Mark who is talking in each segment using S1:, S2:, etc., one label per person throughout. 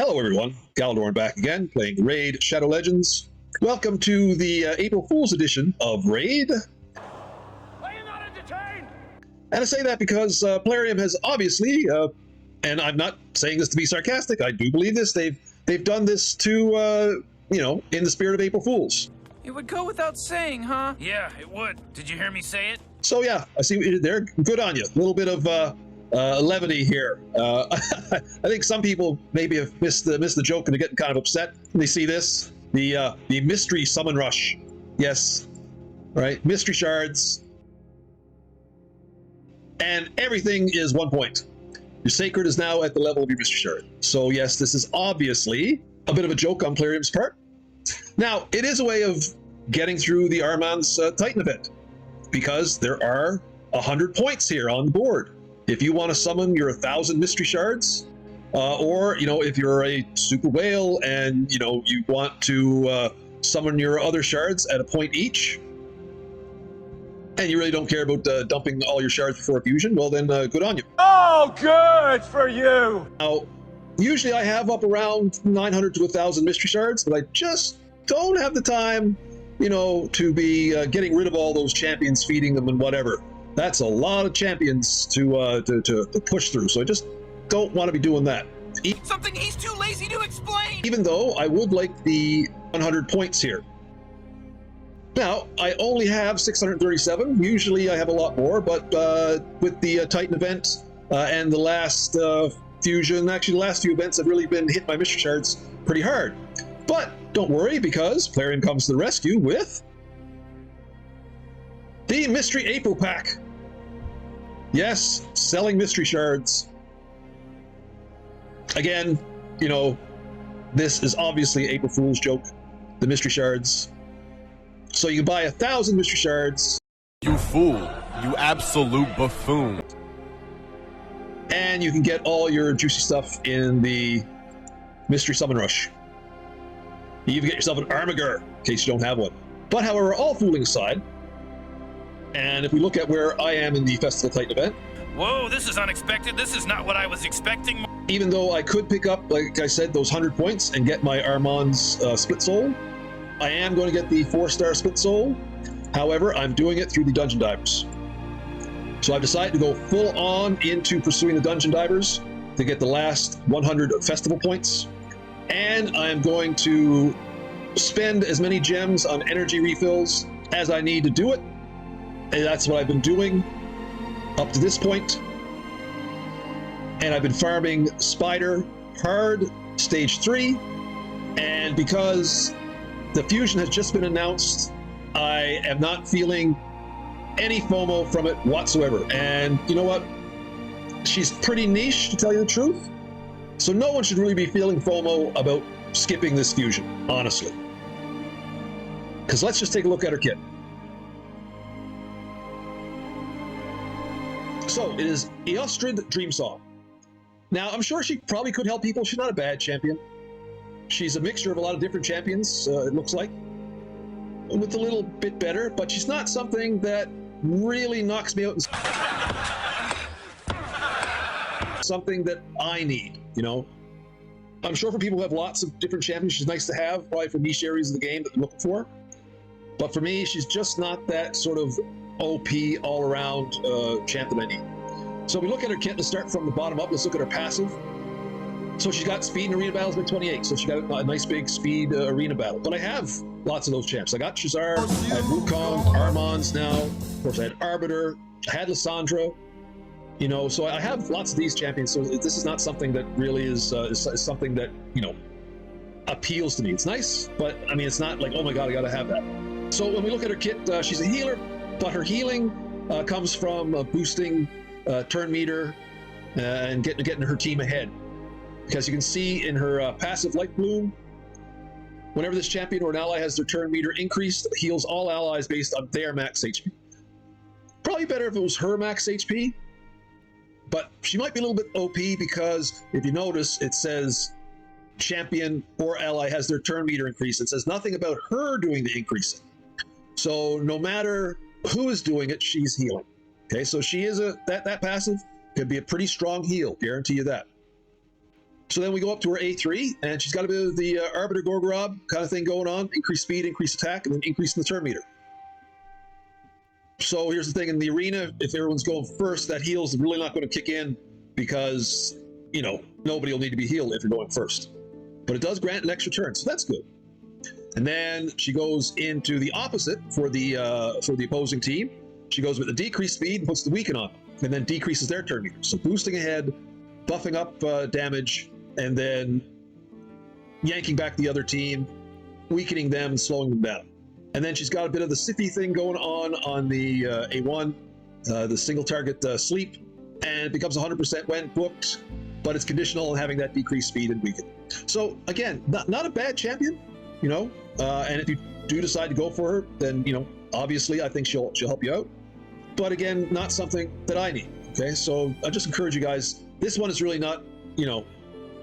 S1: Hello everyone, Galidorn back again, playing Raid Shadow Legends. Welcome to the April Fool's edition of Raid.
S2: Are you not entertained?
S1: And I say that because Plarium has obviously, and I'm not saying this to be sarcastic, I do believe this, they've done this to, in the spirit of April Fools.
S3: It would go without saying, huh?
S2: Yeah, it would. Did you hear me say it?
S1: So yeah, I see what you did there. Good on you. A little bit of levity here. I think some people maybe have missed the joke and are getting kind of upset when they see this. The mystery summon rush. Yes, right. Mystery shards, and everything is 1 point. Your sacred is now at the level of your mystery shard. So yes, this is obviously a bit of a joke on Plarium's part. Now it is a way of getting through the Armand's Titan event, because there are 100 points here on the board. If you want to summon your 1,000 mystery shards, or if you're a super whale and you want to summon your other shards at a point each, and you really don't care about dumping all your shards before fusion, well then good on you.
S2: Oh, good for you!
S1: Now, usually I have up around 900 to 1,000 mystery shards, but I just don't have the time, to be getting rid of all those champions, feeding them and whatever. That's a lot of champions to push through, so I just don't want to be doing that.
S3: Something he's too lazy to explain!
S1: Even though I would like the 100 points here. Now, I only have 637. Usually I have a lot more, but with the Titan event and the last fusion, actually the last few events have really been hit by mystery shards pretty hard. But don't worry, because Plarium comes to the rescue with the Mystery April Pack. Yes, selling mystery shards. Again, this is obviously April Fool's joke, the mystery shards. So you buy 1,000 mystery shards.
S4: You fool, you absolute buffoon.
S1: And you can get all your juicy stuff in the mystery summon rush. You even get yourself an Armiger, in case you don't have one. But however, all fooling aside, and if we look at where I am in the Festival Titan event.
S2: Whoa, this is unexpected. This is not what I was expecting.
S1: Even though I could pick up, like I said, those 100 points and get my Armand's Split Soul, I am going to get the 4-star Split Soul. However, I'm doing it through the Dungeon Divers. So I've decided to go full on into pursuing the Dungeon Divers to get the last 100 Festival points. And I'm going to spend as many gems on energy refills as I need to do it. And that's what I've been doing up to this point. And I've been farming Spider hard, stage 3. And because the fusion has just been announced, I am not feeling any FOMO from it whatsoever. And you know what? She's pretty niche, to tell you the truth. So no one should really be feeling FOMO about skipping this fusion, honestly. Because let's just take a look at her kit. So it is Eostrid Dream Song. Now I'm sure she probably could help people. She's not a bad champion. She's a mixture of a lot of different champions, it looks like, with a little bit better, but she's not something that really knocks me out. Something that I need, I'm sure for people who have lots of different champions, she's nice to have, probably for niche areas of the game that they're looking for. But for me, she's just not that sort of OP all-around champ that I need. So we look at her kit. Let's start from the bottom up. Let's look at her passive. So she's got speed in arena battles by 28. So she got a nice big speed arena battle. But I have lots of those champs. I got Shazar, I had Wukong, Armands now. Of course, I had Arbiter, I had Lissandra. So I have lots of these champions. So this is not something that really is something that appeals to me. It's nice, but I mean, it's not like, oh my god, I gotta have that. So when we look at her kit, she's a healer, but her healing comes from boosting turn meter and getting her team ahead. Because you can see in her passive Light Bloom, whenever this champion or an ally has their turn meter increased, it heals all allies based on their max HP. Probably better if it was her max HP, but she might be a little bit OP because if you notice, it says champion or ally has their turn meter increased. It says nothing about her doing the increasing. So no matter who is doing it, she's healing. Okay, so she is that passive could be a pretty strong heal, guarantee you that. So then we go up to her A3, and she's got a bit of the Arbiter Gorgorob kind of thing going on. Increase speed, increase attack, and then increase in the turn meter. So here's the thing, in the arena, if everyone's going first, that heal's really not going to kick in because, you know, nobody will need to be healed if you're going first. But it does grant an extra turn, so that's good. And then she goes into the opposite for the opposing team. She goes with the decreased speed and puts the weaken on, and then decreases their turn meter. So boosting ahead, buffing up damage, and then yanking back the other team, weakening them, and slowing them down. And then she's got a bit of the Sippy thing going on the A1, the single target sleep, and it becomes 100% when booked, but it's conditional on having that decreased speed and weaken. So again, not a bad champion, you know, and if you do decide to go for her, then, you know, obviously I think she'll help you out. But again, not something that I need, okay? So I just encourage you guys, this one is really not, you know,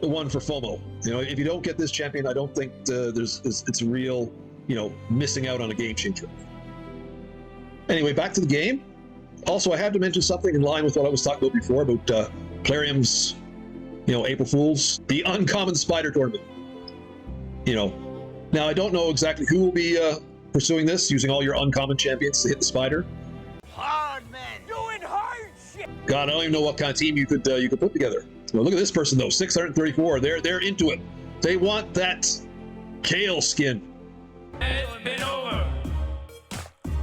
S1: the one for FOMO. You know, if you don't get this champion, I don't think it's a real, you know, missing out on a game changer. Anyway, back to the game. Also, I have to mention something in line with what I was talking about before about Plarium's, you know, April Fools, the Uncommon Spider Tournament. You know, now I don't know exactly who will be pursuing this, using all your uncommon champions to hit the spider.
S3: Hard man, doing hard shit.
S1: God, I don't even know what kind of team you could put together. Well, look at this person though, 634. They're into it. They want that Kale skin.
S2: It's been over.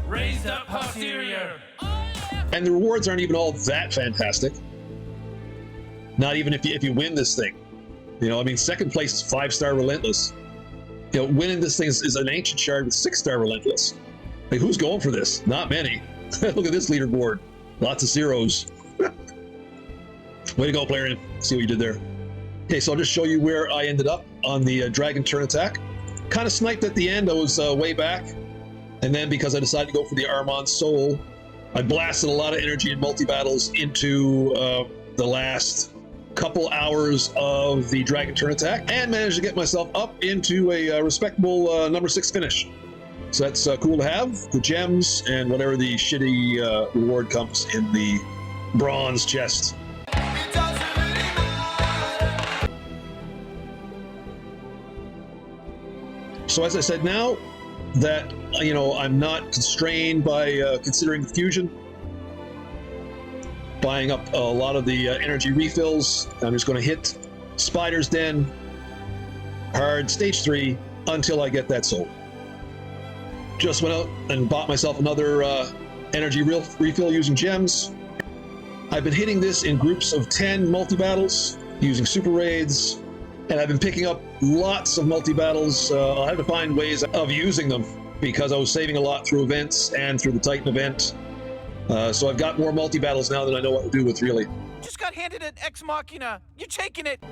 S2: Raised up posterior.
S1: And the rewards aren't even all that fantastic. Not even if you win this thing. You know, I mean, second place is 5-star Relentless. You know, winning this thing is an Ancient Shard with 6-star Relentless. Like, who's going for this? Not many. Look at this leaderboard. Lots of zeros. Way to go, Plarium. See what you did there. Okay, so I'll just show you where I ended up on the Dragon turn attack. Kind of sniped at the end. I was way back. And then because I decided to go for the Armand Soul, I blasted a lot of energy in multi-battles into the last couple hours of the Dragon turn attack and managed to get myself up into a respectable number 6 finish. So that's cool to have. The gems and whatever the shitty reward comes in the bronze chest. So as I said, now that, you know, I'm not constrained by considering the fusion, buying up a lot of the energy refills, I'm just going to hit Spider's Den hard stage 3 until I get that soul. Just went out and bought myself another energy refill using gems. I've been hitting this in groups of 10 multi-battles using super raids, and I've been picking up lots of multi-battles. I'll have to find ways of using them because I was saving a lot through events and through the Titan event. So I've got more multi-battles now than I know what to do with, really.
S3: Just got handed an Ex Machina. You're taking it.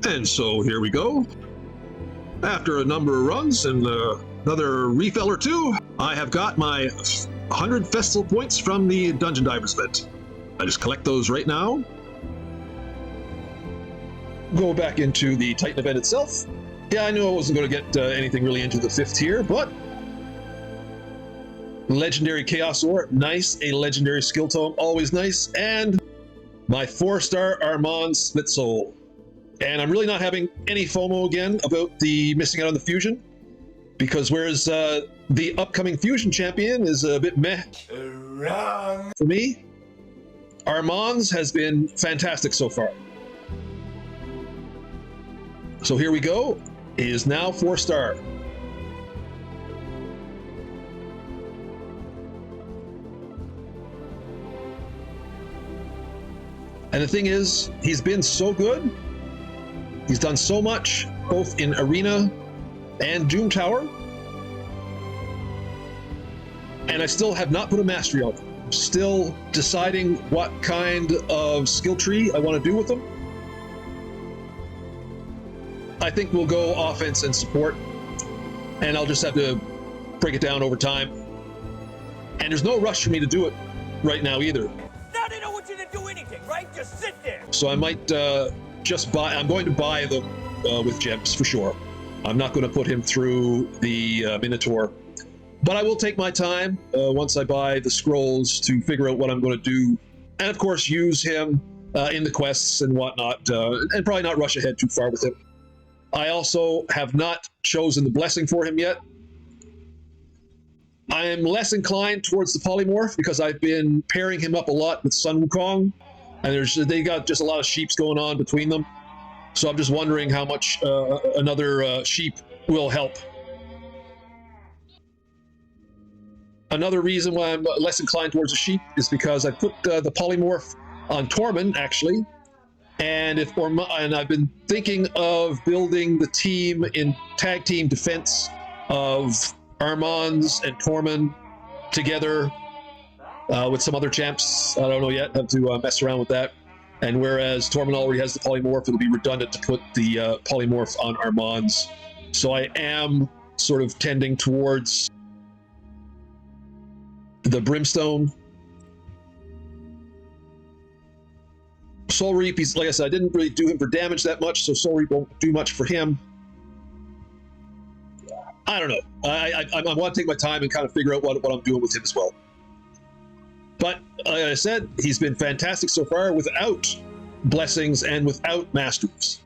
S1: And so here we go. After a number of runs and another refill or two, I have got my 100 festival points from the Dungeon Divers event. I just collect those right now. Go back into the Titan event itself. Yeah, I knew I wasn't going to get anything really into the 5th tier, but legendary Chaos Ore, nice. A legendary Skill Tome, always nice. And my 4-star Armand Split Soul. And I'm really not having any FOMO again about the missing out on the fusion, because whereas the upcoming fusion champion is a bit meh for me, Armand's has been fantastic so far. So here we go. He is now 4-star. And the thing is, he's been so good. He's done so much, both in Arena and Doom Tower. And I still have not put a mastery on him. I'm still deciding what kind of skill tree I want to do with him. I think we'll go offense and support, and I'll just have to break it down over time. And there's no rush for me to do it right now either.
S3: Now they don't want you to do anything, right? Just sit there.
S1: So I might just buy. I'm going to buy them with gems for sure. I'm not going to put him through the Minotaur, but I will take my time once I buy the scrolls to figure out what I'm going to do, and of course use him in the quests and whatnot, and probably not rush ahead too far with him. I also have not chosen the blessing for him yet. I am less inclined towards the polymorph because I've been pairing him up a lot with Sun Wukong, and they got just a lot of sheeps going on between them. So I'm just wondering how much another sheep will help. Another reason why I'm less inclined towards a sheep is because I put the polymorph on Tormund, actually, and I've been thinking of building the team in tag team defense of Armands and Tormund together with some other champs. I don't know yet. I have to mess around with that. And whereas Tormund already has the polymorph, it'll be redundant to put the polymorph on Armands. So I am sort of tending towards the Brimstone. Soul Reap, like I said, I didn't really do him for damage that much, so Soul Reap won't do much for him. I don't know. I want to take my time and kind of figure out what I'm doing with him as well. But like I said, he's been fantastic so far without blessings and without masteries.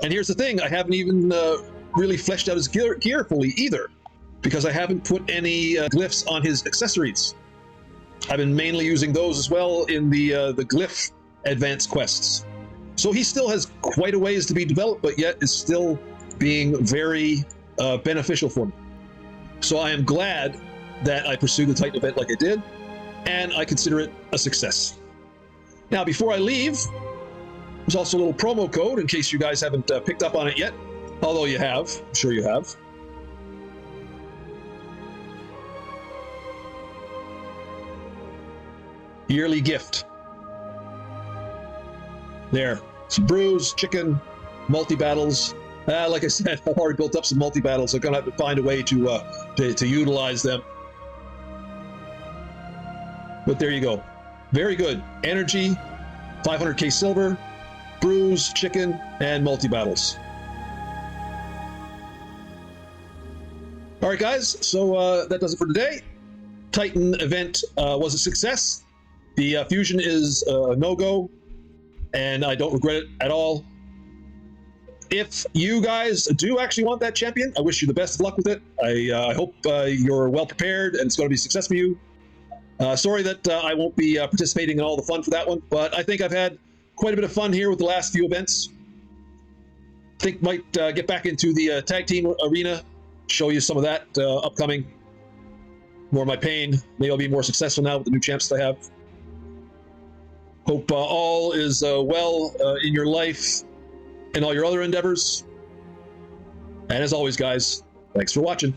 S1: And here's the thing, I haven't even really fleshed out his gear fully either, because I haven't put any glyphs on his accessories. I've been mainly using those as well in the glyph advanced quests. So he still has quite a ways to be developed, but yet is still being very beneficial for me. So I am glad that I pursued the Titan event like I did, and I consider it a success. Now, before I leave, there's also a little promo code in case you guys haven't picked up on it yet, although you have, I'm sure you have. Yearly gift. There, some brews, chicken, multi-battles. Like I said, I've already built up some multi-battles, so I'm gonna have to find a way to utilize them. But there you go. Very good. Energy, 500k silver, brews, chicken, and multi-battles. All right, guys, so that does it for today. Titan event was a success. The fusion is a no-go, and I don't regret it at all. If you guys do actually want that champion, I wish you the best of luck with it. I hope you're well prepared and it's going to be a success for you. Sorry that I won't be participating in all the fun for that one, but I think I've had quite a bit of fun here with the last few events. I think might get back into the tag team arena, show you some of that upcoming. More of my pain. Maybe I'll be more successful now with the new champs that I have. Hope all is well in your life and all your other endeavors. And as always, guys, thanks for watching.